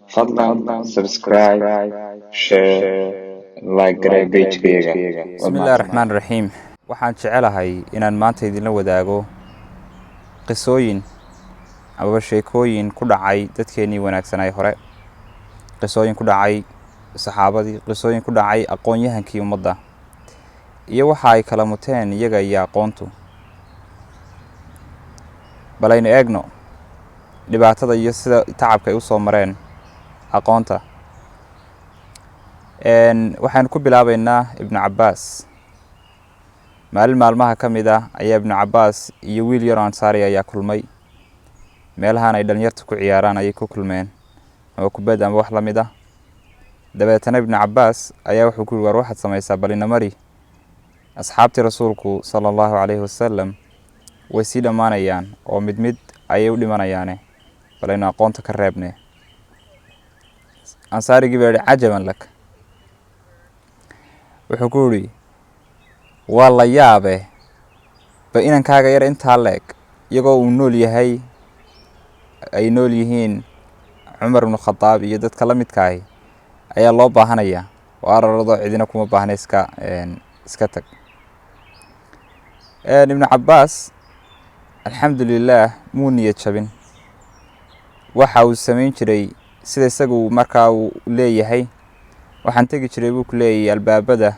fadlan subscribe, share, like garee page-kayga. bismillahi raxmaan raxiim. waxaan jecelahay inaan maanta idinla wadaago qisooyin amaba sheekooyin ku dhacay dadkeenii wanaagsanay hore, qisooyin ku dhacay saxaabadii, qisooyin ku dhacay aqoon-yahankii ummadda, iyo waxa ay kala muteen iyaga iyo aqoontu. bal aynu eegno dhibaatada iyo sida tacabka ay u soo mareen aqoonta. waxaynu ku bilaabaynaa ibnu cabbaas. maalin maalmaha ka mid ah ayaa ibnu cabbaas iyo wiil yar oo ansaari ayaa kulmay. meelahan ay dhalinyarta ku ciyaaraan ayay ku kulmeen, ama kubad ama wax la mid ah. dabeetana ibnu cabbaas ayaa wuxuu ku yidhi, war waxaad samaysaa balina mari, asxaabtii rasuulku sala allahu calayhi wasalam way sii dhammaanayaan oo mid mid ayay u dhimanayaane, balaynu aqoonta ka reebne. ansaarigii baa yihi cajaban lak. wuxuu ku yidhi, waa la yaabe ba inankaaga yar intaa la-eg iyagoo uu nool yahay, ay nool yihiin cumar ibnu khadaab iyo dadka la midkaahi, ayaa loo baahanayaa oo ararado cidina kuma baahna iska tag. ibnu cabbaas alxamdulilaah muu niyad jabin. waxa uu samayn jiray sida isagu markaa uu leeyahay, waxaan tegi jiray buu ku leeyahay albaabada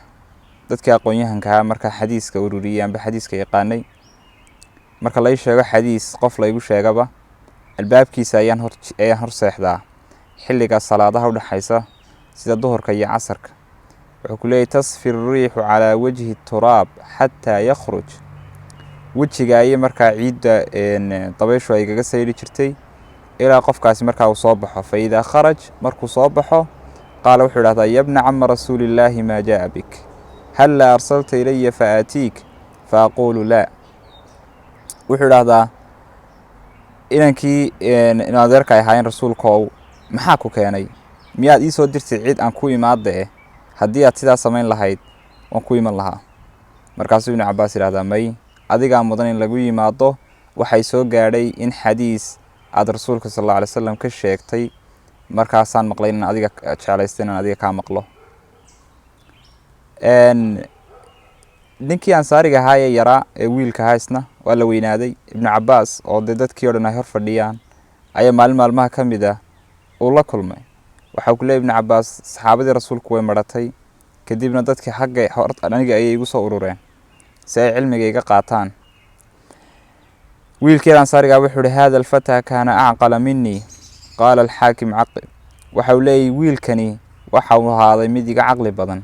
dadkii aqoon-yahankahaa markaa xadiiska ururiyay amba xadiiska yaqaanay. marka lai sheego xadiis qof laygu sheegaba, albaabkiisa ayaan hor seexdaa xilliga salaadaha u dhexaysa sida duhurka iyo casarka. wuxuu ku leeyahy tasfi riixu calaa wajhi turaab xataa yakhruj. wejiga ayay markaa ciidda dabayshu ay gaga sayri jirtay ilaa qofkaasi markaa uu soo baxo. fa idaa kharaj, markuu soo baxo, qaala wuxuu idhahdaa, yabna cama rasuulillaahi maa jaa bik, hal laa arsalta ilaya fa aatiik fa aquulu laa. wuxuu idhahdaa, inankii adeerka ay ahaayeen rasuulkoow, maxaa ku keenay? miyaad ii soo dirtay cid aan ku imaada haddii aad sidaa samayn lahayd waan ku iman lahaa. markaasuu ibnu cabbaas idhahdaa, may, adigaa mudan in lagu yimaado. waxay soo gaadhay in xadiis aada rasuulka sal alla alay wasalam ka sheegtay, markaasaan maqlay inaan adiga jeclaysta inaan adiga kaa maqlo. ninkii ansaariga ahaa ee yaraa ee wiilka ahaa isna waa la weynaaday. ibnu cabbaas oo dee dadkii o dhan ay hor fadhiyaan ayaa maalin maalmaha ka mid ah uu la kulmay. waxau ku leeyay ibnu cabbaas, saxaabadii rasuulku way maratay, kadibna dadkii xagga aniga ayay igu soo urureen si ay cilmiga iga qaataan. wiilkii ansaarigaa wuxuu ihi, hada alfataa kaana acqala minii. qaala alxaakim caqib. waxau leeyay, wiilkani waxau ahaaday mid iga caqli badan.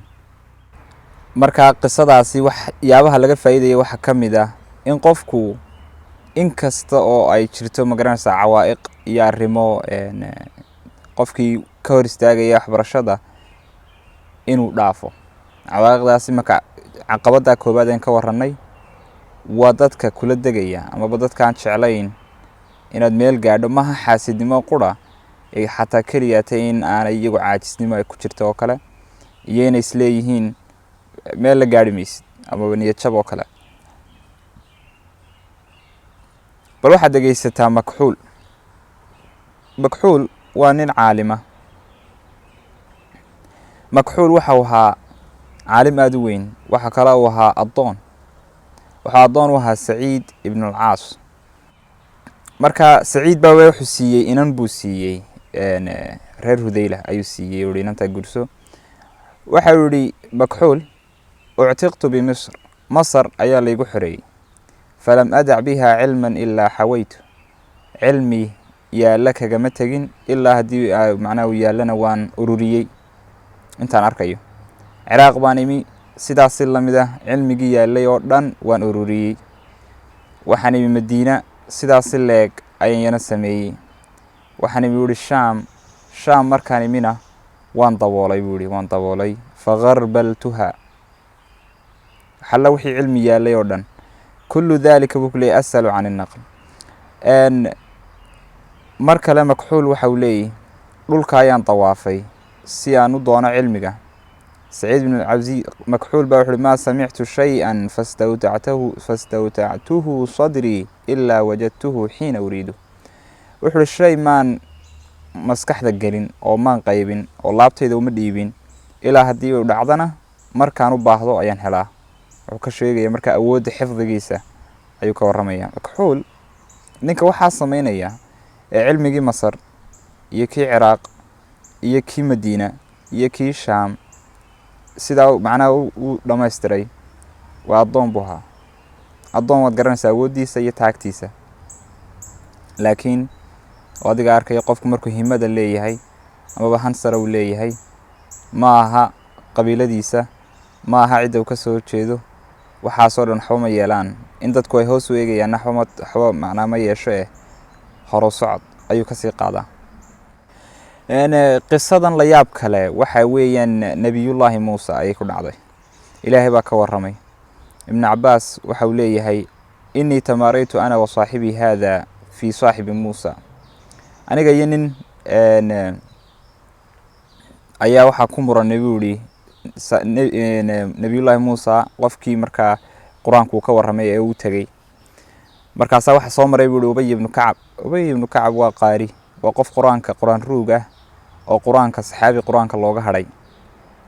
markaa qisadaasi waxyaabaha laga faa'iidaya waxaa ka mid ah in qofku in kasta oo ay jirto magaranaysaa cawaa'iq iyo arrimo qofkii ka hor istaagaya waxbarashada inuu dhaafo. cawaa'iqdaasi marka caqabadda koowaad een ka warranay waa dadka kula degaya amaba dadkaan jeclayn inaad meel gaadho. maha xaasidnimo qura, xataa keliyaatay in aanay iyagu caajisnimo ay ku jirto oo kale, iyo inay isleeyihiin meel la gaadhi maysid amaba niyad jab oo kale. bal waxaad dhegaysataa makxuul. makxuul waa nin caalima. makxuul waxau ahaa caalim aada u weyn. waxa kale uu ahaa addoon. waxaa addoon u ahaa saciid ibnulcaas. marka saciid baa wuxuu siiyey inan buu siiyey, reer hudayla ayuu siiyey, uhi inantaa gurso. waxau yihi makxuul, uctiqtu bimisr, masar ayaa laygu xoreeyey. falam adac biha cilman ilaa xawaytu. cilmi yaalla kagama tegin ilaa haddii macnaha uu yaallana waan ururiyey intaan arkayo. ciraaq baan imi, sidaas si lamid ah cilmigii yaallay oo dhan waan ururiyey. waxaan imi madiina, sidaas si leeg ayaan sameeyey. waxaan imi uhi shaam markaan imina waan daboolay buu ihi, waan daboolay. fagarbaltuha, xalla wixii cilmi yaallay oo dhan. kullu daalika buu ku leeyay asalu can innaql. mar kale makxuul waxau leeyahy, dhulka ayaan dawaafay si aan u doono cilmiga. saciid bn makxuul baa wuxu uhi, maa samictu shay-an fastawtactuhu sadrii ilaa wajadtuhu xiina uriidu. wuxu uhi shay maan maskaxda gelin oo maan qaybin oo laabtayda uma dhiibin ilaa haddii uu dhacdana markaan u baahdo ayaan helaa. wuxuu ka sheegaya marka awoodda xifdigiisa ayuu ka warramaya. Makxuul ninka waxaa sameynaya ee cilmigii Masar iyo kii Ciraaq iyo kii Madiina iyo kii Shaam sidaa macnaha uu dhamaystiray waa addoon buu ahaa. addoon waad garanaysaa awooddiisa iyo taagtiisa, laakiin adiga arkaya qofku markuu himada leeyahay amaba hansara uu leeyahay ma aha qabiiladiisa, ma aha cidda uu ka soo jeedo, waxaasoo dhan waxba ma yeelaan. in dadku ay hoos u eegayaan waxba macnaa ma yeesho horo socod ayuu kasii qaadaa. qisadan la yaab kale waxa weeyaan nebiyullaahi muuse ayay ku dhacday. ilaahay baa ka warramay. ibnu cabaas waxa uu leeyahay innii tamaaraytu ana wa saaxibii haada fii saaxibi muusa. aniga iyo nin ayaa waxaa ku muranay buu yihi nebiyullaahi muusa qofkii markaa qur-aanku uu ka warramay ee uu tegey. markaasaa waxa soo maray buu yihi ubay ibnu kacab. ubay ibnu kacab waa qaari, waa qof qur-aan ruug ah oo qur-aanka saxaabi qur-aanka looga hadhay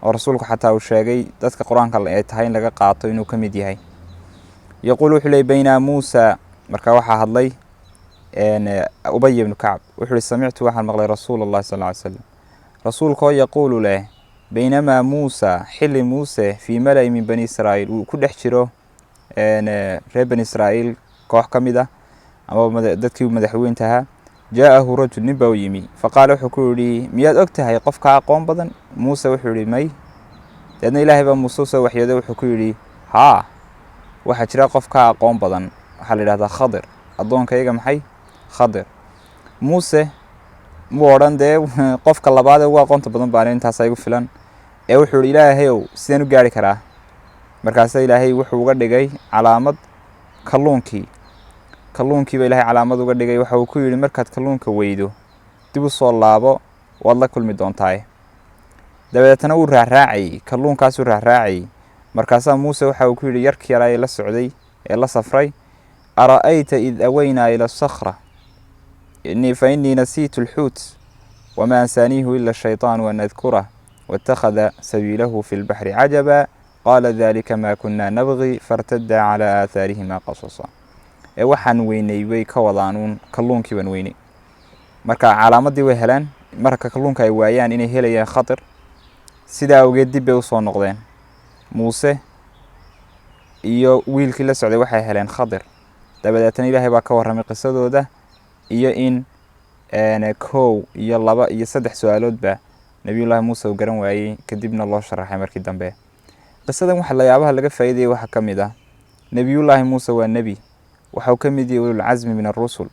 oo rasuulku xataa uu sheegay dadka qur-aanka ay tahay in laga qaato inuu ka mid yahay. yaquul wuxuu leey baynaa muusa, markaa waxaa hadlay ubay ibnu kacab. wuxuu ihi samictu waxaan maqlay rasuul allahi sal ly slam, rasuulkaoo yaquulu leh baynamaa muusa xilli muuse fii mala-i min bani israa'iil uu ku dhex jiro reer bani israa'iil koox ka mid ah ama dadkii madaxweynta ahaa. jaa-ahu rajul, nin baa u yimi, faqaala wuxuu ku yihi miyaad og tahay qofka aqoon badan? muuse wuxuu yihi may. deedna ilaahay baa muuse usoo waxyooday, wuxuu ku yidhi haa, waxaa jira qof ka aqoon badan, waxaa la yidhahdaa khadir. addoonkayga maxay? khadir. muuse muu odhan dee qofka labaad ee ugu aqoonta badan baan intaasa igu filan, ee wuxuu yihi ilaahayow sideen u gaari karaa? markaasa ilaahay wuxuu uga dhigay calaamad kalluunkiiba ilaahay calaamad uga dhigay. waxa uu ku yidhi markaad kalluunka weydo dib u soo laabo, waad la kulmi doontaa. dabeetana wuu raaraacayy, kalluunkaasuu raaraacayy. markaasaa muuse waxa uu ku yidhi yarkii yaraa ee la socday ee la safray, ara'ayta id awaynaa ila asakhra fa innii nasiitu alxuut wamaa ansaaniihu ila ashayطaanu an adkurah waاtakhada sabiilahu fi lbaxri cajaba qaala dalika maa kunaa nabgi faاrtada calaa aahaarihima qasasa. waxaan weynay way ka wadaanuun kalluunkii baan weynay. marka calaamadii way heleen. marka kalluunka ay waayaan inay helayaan khadir, sidaa awgeed dib bay usoo noqdeen. muuse iyo wiilkii la socday waxay heleen khadir. dabadeetna ilaahay baa ka warramay qisadooda iyo in 1 2 iyo 3 su-aaloodba nebiyullaahi muuse uu garan waayey, kadibna loo sharaxay markii dambe. qisadan waxa layaabaha laga faa'iidayay waxaa ka mid ah nebiyullaahi muuse waa nebi, waxa uu ka mid yahay ululcasmi min arusul,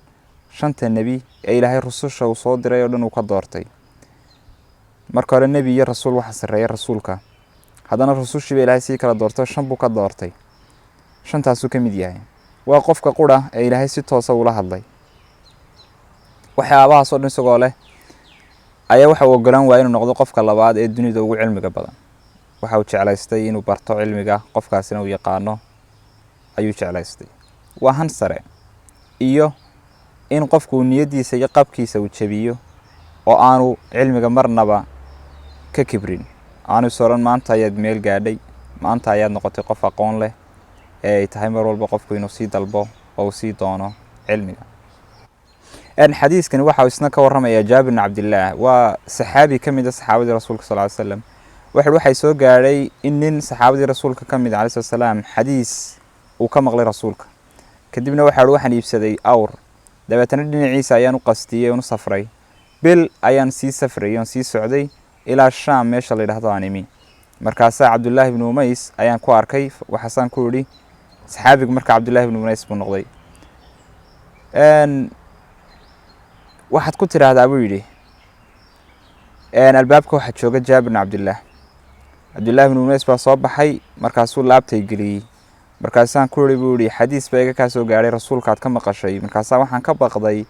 5 nebi ee ilaahay rususha uu soo diray oo dhan uu ka doortay. marka hore nebi iyo rasuul waxa sarreeya rasuulka, haddana rusushiiba ilaahay sii kala doortay 5 buu ka doortay. 5taasuu ka mid yahay. waa qofka qura ee ilaahay si toosa ula hadlay. waxyaabahaasoo dhan isagoo leh ayaa waxa uu ogolaan waaya inuu noqdo qofka labaad ee dunida ugu cilmiga badan. waxa uu jeclaystay inuu barto cilmiga, qofkaasina uu yaqaano ayuu jeclaystay. waa han sare iyo in qofku niyadiisa iyo qabkiisa uu jabiyo oo aanu cilmiga marnaba ka kibrin. aanu soran maanta ayaad meel gaadhay, maanta ayaad noqotay qof aqoon leh, ee ay tahay mar walba qofku inuu sii dalbo oo sii doono cilmiga. xadiiskani waxa isna ka warramaya Jaabir ibn Cabdillah, waa saxaabi ka mid ah saxaabadii rasuulka sallallahu alayhi wasallam. waxay soo gaadhay in nin saxaabadii rasuulka ka mid ah alayhi wasallam xadiis uu ka maqlay rasuulka, kadibna waxaan iibsaday awr. dabeetana dhinaciisa ayaan u qastiyay oo u safray. bil ayaan sii safray oo sii socday ilaa Shaam meesha la yiraahdo Animi. markaasaa Cabdullaahi ibn Umays ayaan ku arkay. waxaan ku yiri saxaabigu marka Cabdullaahi ibn Umays buu noqday. waxaad ku tiraahdaa buu yidhi albaabka waxaa jooga Jaabir ibn Cabdillah. Cabdullaahi ibn Umays baa soo baxay, markaasuu laabtay geliyey. markaasaan ku yiri buu yidhi xadiis baa iga kaa soo gaadhay rasuulkaad ka maqashay. markaasaa waxaan ka baqday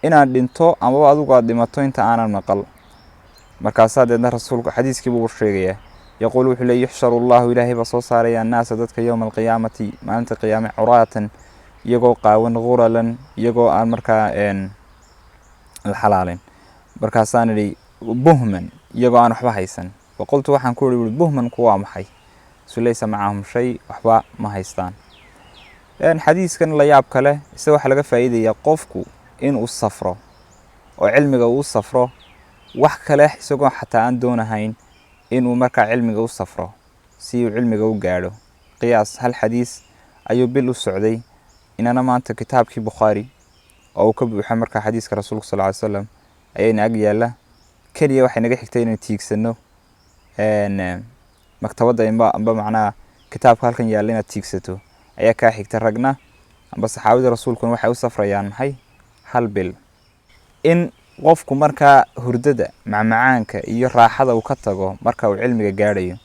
inaan dhinto amaba adigu aad dhimato inta aanan maqal. markaasaa deedna rasuulku xadiiskii buu sheegayaa. yaquul wuxuu leeyahay yuxsharu allahu, ilaahay baa soo saaraya annaasa dadka yowma alqiyaamati, maalinta qiyaame, curaatan iyagoo qaawan, guralan iyagoo aan markaa la xalaalin. markaasaan idhi buhman iyagoo aan waxba haysan waqultu waxaan ku ihi buhmanku waa maxay isu laysa macahum shay waxba ma haystaan xadiiskan la yaab kale isaga waxaa laga faa'iidayaa qofku inuu safro oo cilmiga uu safro wax kale isagoo xataa aan doonahayn inuu markaa cilmiga u safro si uu cilmiga u gaadho qiyaas hal xadiis ayuu bil u socday inana maanta kitaabkii bukhaari oo uu ka buuxa markaa xadiiska rasuulka sal ly slam ayayna ag yaalla keliya waxay naga xigtay inaynu tiigsano maktabadda amba macnaha kitaabka halkan yaalla inaad tiigsato ayaa kaa xigta ragna amba saxaabadii rasuulkuna waxay u safrayaan maxay hal bil in qofku markaa hurdada macmacaanka iyo raaxada uu ka tago marka uu cilmiga gaadhayo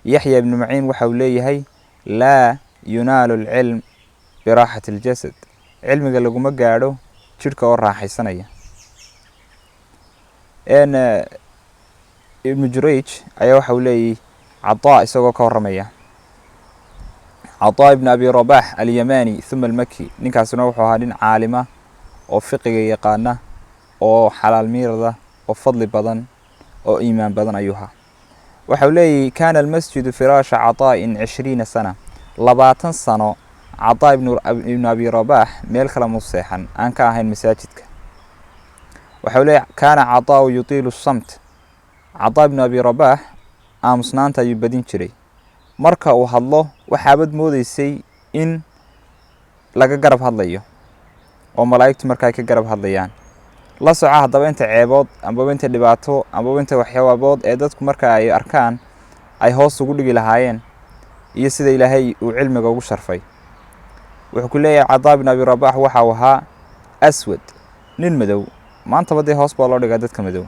yaxya ibnu maciin waxa uu leeyahay laa yunaalu alcilm biraaxati aljasad cilmiga laguma gaadho jidhka oo raaxaysanaya ibnu jurayj ayaa waxa uu leeyahy cadaa isagoo ka warramaya cadaa ibnu abi rabax alyamani uma almaki ninkaasina wuxuu ahaa nin caalima oo fiqiga yaqaana oo xalaal miirada oo fadli badan oo iimaan badan ayuu ahaa waxa uu leeyahy kaana almasjidu firaasha cadaa'in 20 sana 20 sano cadaa ibnu abi rabax meel kale mu seexan aan ka ahayn masaajidka waxa uu leeyahy kaana cadaa'u yutiilu samt cadaa ibnu abi rabax aamusnaanta ayuu badin jiray marka uu hadlo waxaabad moodaysay in laga garab hadlayo oo malaa'igtu markaa ay ka garab hadlayaan la soco haddaba inta ceebood ambaba inta dhibaato ambaba inta waxyaabood ee dadku marka ay arkaan ay hoos ugu dhigi lahaayeen iyo sida ilaahay uu cilmiga ugu sharfay wuxuu ku leeyahay cadaa ibn abi rabax waxa uu ahaa aswad nin madow maantaba dee hoos baa loo dhigaa dadka madow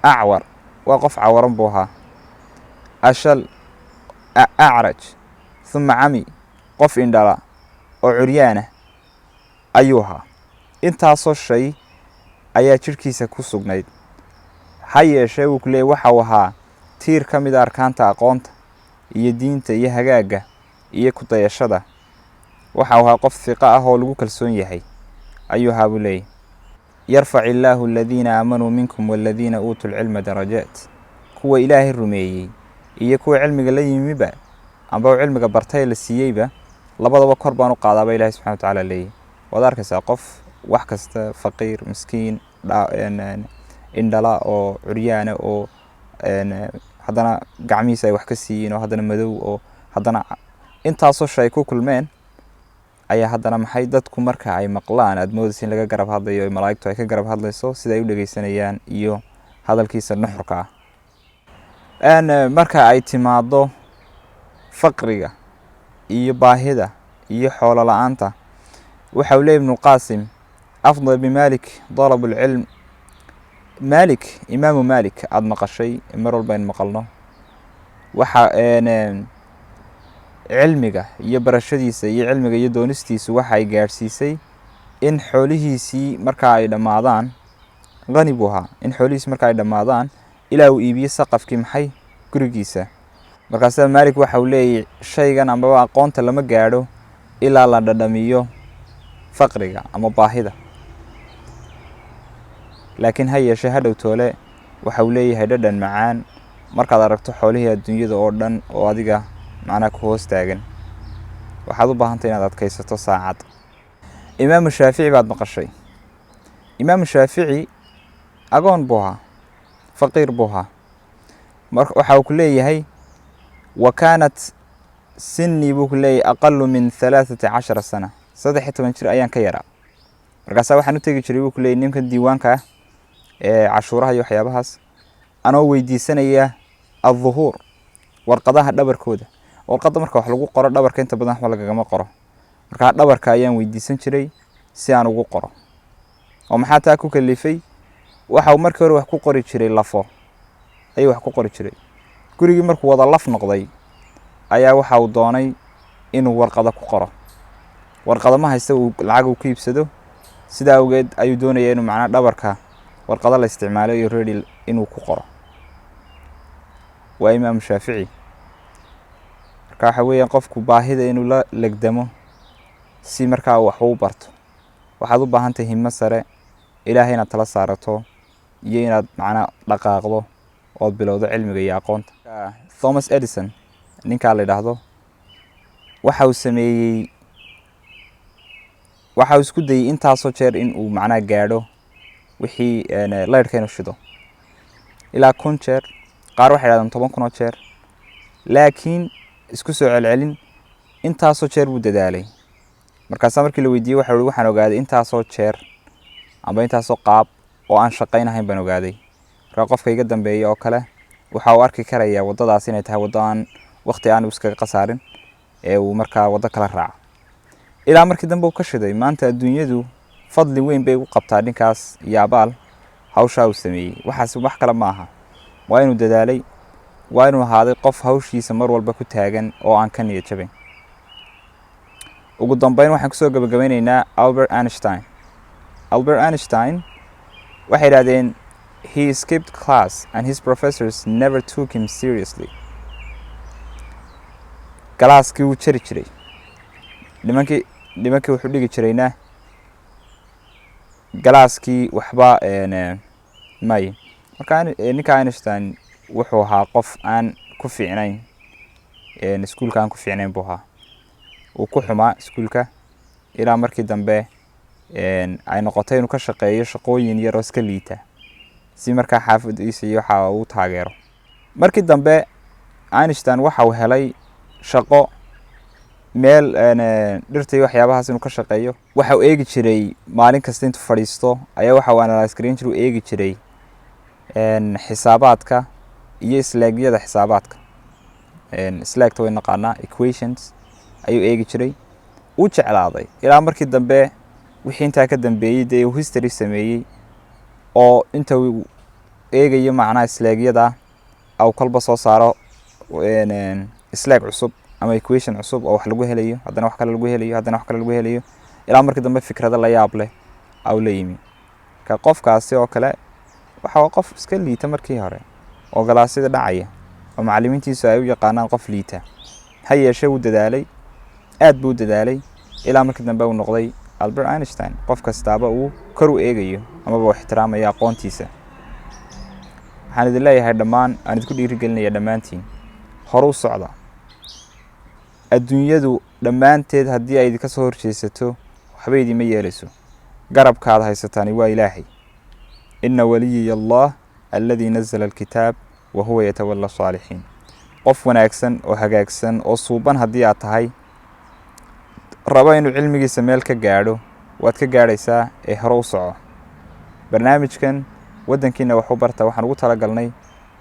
acwar waa qof cawaran buu ahaa ashal acraj uma cami qof indhala oo curyaana ayuu ahaa intaasoo shay ayaa jidhkiisa ku sugnayd ha yeeshee wuu ku leeyay waxa uu ahaa tiir ka mid a arkaanta aqoonta iyo diinta iyo hagaagga iyo ku dayashada waxa uu ahaa qof hiqo ah oo lagu kalsoon yahay ayuu ahaa buu leeyay yarfac illaahu aladiina aamanuu minkum waaladiina uutuu lcilma darajaat kuwa ilaahay rumeeyey iyo kuwa cilmiga la yimiba amba cilmiga bartay la siiyeyba labadaba kor baan u qaadaaba ilaahay subxana watacaala leeyahy waad arkaysaa qof wax kasta faqiir miskiin indhala oo curyaana oo haddana gacmihiisa ay wax ka siiyiin oo haddana madow oo haddana intaasoo shay ku kulmeen ayaa haddana maxay dadku marka ay maqlaan aada moodaysa in laga garab hadlayo malaa'igtu ay ka garab hadlayso sida ay u dhegeysanayaan iyo hadalkiisa nuxurka ah marka ay timaado faqriga iyo baahida iyo xoolo la-aanta waxa uu leeyahy ibnu qaasim afdal bimalik dalab alcilm malik imaamu malik aada maqashay mar walba in maqalno waxa cilmiga iyo barashadiisa iyo cilmiga iyo doonistiisu waxa ay gaadhsiisay in xoolihiisii markaa ay dhammaadaan qani buu ahaa in xoolihiisi markaa ay dhammaadaan ilaa uu iibiyo saqafkii maxay gurigiisa markaasa malik waxa uu leeyahy shaygan ambaba aqoonta lama gaadho ilaa la dhadhamiyo faqriga ama baahida laakiin ha yeeshee hadhow toole waxa uu leeyahay dhadhan macaan markaad aragto xoolihii adduunyada oo dhan oo adiga macnaha ku hoos taagan waxaad u baahantay inaad adkaysato saacad imaamu shaafici baad maqashay imaamu shaafici agoon buu ahaa faqiir buu ahaa waxa uu ku leeyahay wa kaanat sinii buu ku leeyahay aqalu min 13 sana 13 jir ayaan ka yaraa markaasaa waxaan u tegi jiray buu ku leeyahy ninkan diiwaanka ah ee cashuuraha iyo waxyaabahaas anoo weydiisanaya adduhuur warqadaha dhabarkooda warqadda marka wax lagu qoro dhabarka inta badan waxba lagagama qoro markaa dhabarka ayaan weydiisan jiray si aan ugu qoro oo maxaa taa ku kalifay waxa uu markii hore wax ku qori jiray lafo ayuu wax ku qori jiray gurigii markuu wada laf noqday ayaa waxa uu doonay inuu warqado ku qoro warqado ma haysta uu lacag uu ku iibsado sidaa awgeed ayuu doonaya inuu macnaa dhabarka warqado la isticmaalo iyo ready inuu ku qoro waa imaamu shaafici marka waxa weeyaan qofku baahida inuu la legdamo si markaa wax u barto waxaad u baahan tahay himmo sare ilaahay inaad tala saarato iyo inaad macnaa dhaqaaqdo ood bilowdo cilmiga iyo aqoonta. Thomas Edison ninkaa la yidhaahdo waxa uu sameeyey waxa uu isku dayey intaasoo jeer in uu macnaa gaadho wixii laydhka inuu shido ilaa 1,000 jeer, qaar waxay yidhahdaan 10,000 jeer, laakiin isku soo celcelin intaasoo jeer buu dadaalay. markaasaa markii la weydiiyey waxa uu waxaan ogaaday intaasoo jeer amba intaasoo qaab oo aan shaqaynahayn baan ogaaday. marka qofka iga dambeeya oo kale waxa uu arki karayaa waddadaas inay tahay waddo aan waqti aan iskaga qasaarin ee uu markaa waddo kala raaco ilaa markii dambe uu ka shiday. maanta adduunyadu fadli weyn bay u qabtaa ninkaas iyo abaal hawshaa uu sameeyey. waxaas wax kale ma aha, waa inuu dadaalay, waa inuu ahaaday qof hawshiisa mar walba ku taagan oo aan ka niyad jabin. ugu dambeyn waxaan kusoo gabagabeynaynaa Albert Einstein. Albert Einstein waxay yidhahdeen he skipped class and his professors never took him seriously. galaaskii wuu jari jiray, nimankii wuxuu dhigi jirayna galaaskii waxba may. marka ninka Einstein wuxuu ahaa qof aan ku fiicnayn iskuulka, aan ku fiicnayn buu ahaa, uu ku xumaa iskuulka ilaa markii dambe ay noqotay inuu ka shaqeeyo shaqooyin yar oo iska liita si markaa xaafadiisa iyo waxa uu taageero. markii dambe Einstein waxa uu helay shaqo meel dhirta iyo waxyaabahaas inuu ka shaqeeyo. waxa uu eegi jiray maalin kasta intuu fadhiisto ayaa waxa uu analyze gareyn jiray, uu eegi jiray xisaabaadka iyo islaagyada xisaabaadka. islaagta way naqaanaa, equations ayuu eegi jiray. uu jeclaaday ilaa markii dambe wixii intaa ka dambeeyey dee uu history sameeyey oo inta uu eegayo macnaha islaagyada au kolba soo saaro islaag cusub ama equation cusub oo wax lagu helayo, haddana wax kale lagu helayo, haddana wax kale lagu helayo, ilaa markii dambe fikrado la yaab leh au la yimi. ka qofkaasi oo kale waxa qof iska liita markii hore oo galaasyada dhacaya oo macallimiintiisu ay u yaqaanaan qof liita. ha yeeshee uu dadaalay, aad buu dadaalay ilaa markii dambe uu noqday Albert Einstein. qof kastaaba uu kor u eegayo amaba uu ixtiraamayo aqoontiisa. waxaan idin leeyahay dhammaan, aan idinku dhiirigelinaya dhammaantiin hore u socda. adduunyadu dhammaanteed haddii ay idinka soo horjeesato waxba idima yeelayso. garabkaad haysataani waa Ilaahay. ina waliyiya Allah alladii nazala alkitaab wa huwa yatawalla saalixiin. qof wanaagsan oo hagaagsan oo suuban haddii aad tahay, raba inuu cilmigiisa meel ka gaadho, waad ka gaadhaysaa ee hore u soco. barnaamijkan waddankiina wax u barta waxaan ugu talagalnay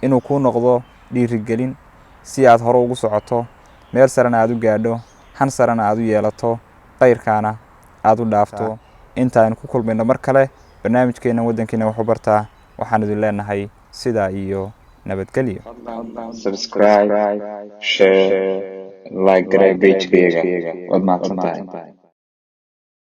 inuu kuu noqdo dhiirigelin si aad hore ugu socoto, meel sarena aad u gaadho, han sarena aad u yeelato, qayrkaana aad u dhaafto. intaan ku kulmayno mar kale barnaamijkeena waddankiina wax u barta, waxaan idin leenahay sidaa iyo nabadgelyo. subscribe, share, like garee page-kayga. waad mahadsantahay.